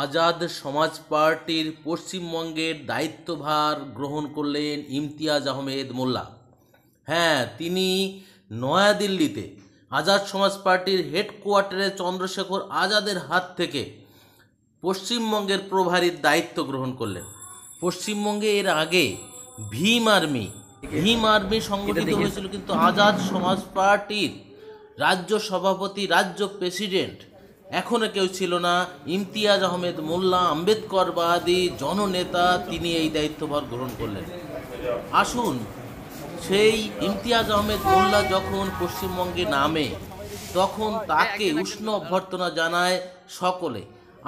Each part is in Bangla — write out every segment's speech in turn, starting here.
আজাদ সমাজ পার্টির পশ্চিমবঙ্গের দায়িত্বভার গ্রহণ করলেন ইমতিয়াজ আহমেদ মোল্লা। হ্যাঁ, তিনি নয়াদিল্লিতে আজাদ সমাজ পার্টির হেডকোয়ার্টারে চন্দ্রশেখর আজাদের হাত থেকে পশ্চিমবঙ্গের প্রভারীর দায়িত্ব গ্রহণ করলেন। পশ্চিমবঙ্গে এর আগে ভীম আর্মি সংগঠিত হয়েছিল, কিন্তু আজাদ সমাজ পার্টির রাজ্য সভাপতি, রাজ্য প্রেসিডেন্ট এখনও কেউ ছিল না। ইমতিয়াজ আহমেদ মোল্লা, আম্বেদকরবাদী জননেতা, তিনি এই দায়িত্বভার গ্রহণ করলেন। আসুন, সেই ইমতিয়াজ আহমেদ মোল্লা যখন পশ্চিমবঙ্গে নামে তখন তাকে উষ্ণ অভ্যর্থনা জানায় সকলে।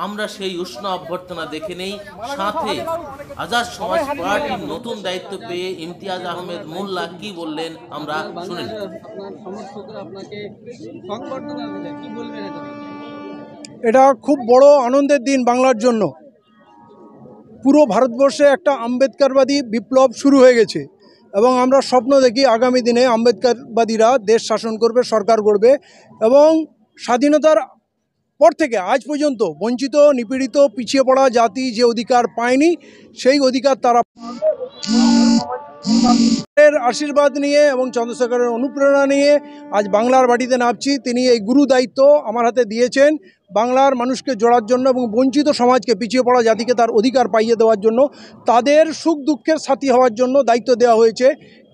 আমরা সেই উষ্ণ অভ্যর্থনা দেখে নেই, সাথে আজাদ সমাজ পার্টির নতুন দায়িত্ব পেয়ে ইমতিয়াজ আহমেদ মোল্লা কি বললেন আমরা শুনে নিই। এটা খুব বড় আনন্দের দিন বাংলার জন্য। পুরো ভারতবর্ষে একটা আম্বেদকরবাদী বিপ্লব শুরু হয়ে গেছে এবং আমরা স্বপ্ন দেখি আগামী দিনে আম্বেদকরবাদীরা দেশ শাসন করবে, সরকার গড়বে এবং স্বাধীনতার পর থেকে আজ পর্যন্ত বঞ্চিত, নিপীড়িত, পিছিয়ে পড়া জাতি যে অধিকার পায়নি সেই অধিকার তারা আশীর্বাদ নিয়ে এবং চন্দ্রশেখরের অনুপ্রেরণা নিয়ে আজ বাংলার মাটিতে নামছি। তিনি এই গুরু দায়িত্ব আমার হাতে দিয়েছেন বাংলার মানুষকে জোড়ার জন্য এবং বঞ্চিত সমাজকে, পিছিয়ে পড়া জাতিকে তার অধিকার পাইয়ে দেওয়ার জন্য, তাদের সুখ দুঃখের সাথী হওয়ার জন্য দায়িত্ব দেওয়া হয়েছে।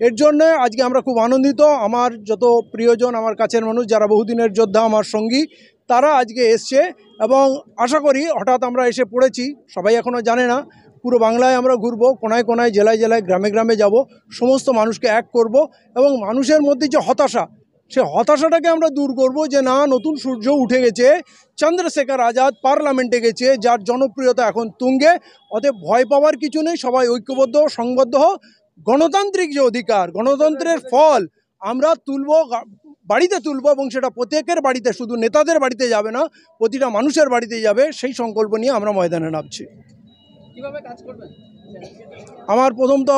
এর জন্য আজকে আমরা খুব আনন্দিত। আমার যত প্রিয়জন, আমার কাছের মানুষ যারা বহুদিনের যোদ্ধা, আমার সঙ্গী, তারা আজকে এসছে এবং আশা করি হঠাৎ আমরা এসে পড়েছি, সবাই এখনও জানে না। পুরো বাংলায় আমরা ঘুরবো, কোনায় কোনায়, জেলায় জেলায়, গ্রামে গ্রামে যাব, সমস্ত মানুষকে এক করব এবং মানুষের মধ্যে যে হতাশা, সে হতাশাটাকে আমরা দূর করব যে না, নতুন সূর্য উঠে গেছে, চন্দ্রশেখর আজাদ পার্লামেন্টে গেছে, যার জনপ্রিয়তা এখন তুঙ্গে। অতএব ভয় পাওয়ার কিছু নেই, সবাই ঐক্যবদ্ধ, সংবদ্ধ হোক। গণতান্ত্রিক যে অধিকার, গণতন্ত্রের ফল আমরা তুলব, বাড়িতে তুলব এবং সেটা প্রত্যেকের বাড়িতে, শুধু নেতাদের বাড়িতে যাবে না, প্রতিটা মানুষের বাড়িতে যাবে। সেই সংকল্প নিয়ে আমরা ময়দানে নামছি। কিভাবে কাজ করবেন? আমার প্রথম তো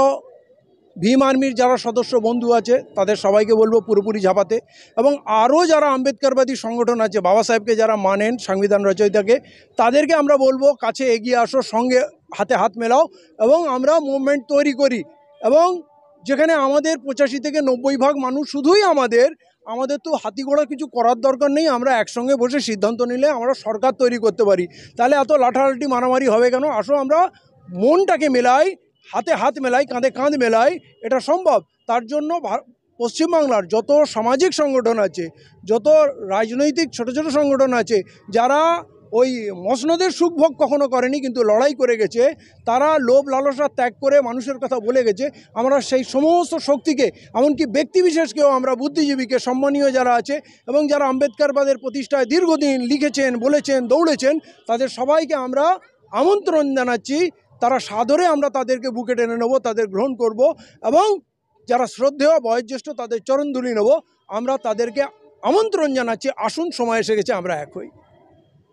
ভীম আর্মির যারা সদস্য বন্ধু আছে তাদের সবাইকে বলবো পুরোপুরি ঝাঁপাতে, এবং আরও যারা আম্বেদকরবাদী সংগঠন আছে, বাবা সাহেবকে যারা মানেন, সংবিধান রচয়িতাকে, তাদেরকে আমরা বলবো কাছে এগিয়ে আসো, সঙ্গে হাতে হাত মেলাও এবং আমরা মুভমেন্ট তৈরি করি। এবং যেখানে আমাদের 85 থেকে 90% মানুষ শুধুই আমাদের তো হাতি ঘোড়া কিছু করার দরকার নেই। আমরা একসঙ্গে বসে সিদ্ধান্ত নিলে আমরা সরকার তৈরি করতে পারি। তাহলে এত লাঠালাঠি মারামারি হবে কেন? আসো আমরা মনটাকে মেলাই, হাতে হাত মেলাই, কাঁধে কাঁধ মেলাই, এটা সম্ভব। তার জন্য পশ্চিমবাংলার যত সামাজিক সংগঠন আছে, যত রাজনৈতিক ছোট ছোট সংগঠন আছে, যারা ওই মসনদের সুখভোগ কখনো করেনি কিন্তু লড়াই করে গেছে, তারা লোভ লালসা ত্যাগ করে মানুষের কথা বলে গেছে, আমরা সেই সমস্ত শক্তিকে, এমনকি ব্যক্তিবিশেষকেও, আমরা বুদ্ধিজীবীকে, সম্মানীয় যারা আছে এবং যারা আম্বেদকরবাদের প্রতিষ্ঠায় দীর্ঘদিন লিখেছেন, বলেছেন, দৌড়েছেন, তাদের সবাইকে আমরা আমন্ত্রণ জানাচ্ছি। তারা সাদরে আমরা তাদেরকে বুকে টেনে নেব, তাদের গ্রহণ করব এবং যারা শ্রদ্ধেয় বয়োজ্যেষ্ঠ তাদের চরণধুলি নেব। আমরা তাদেরকে আমন্ত্রণ জানাচ্ছি, আসুন, সময় এসে গেছে, আমরা এক হই।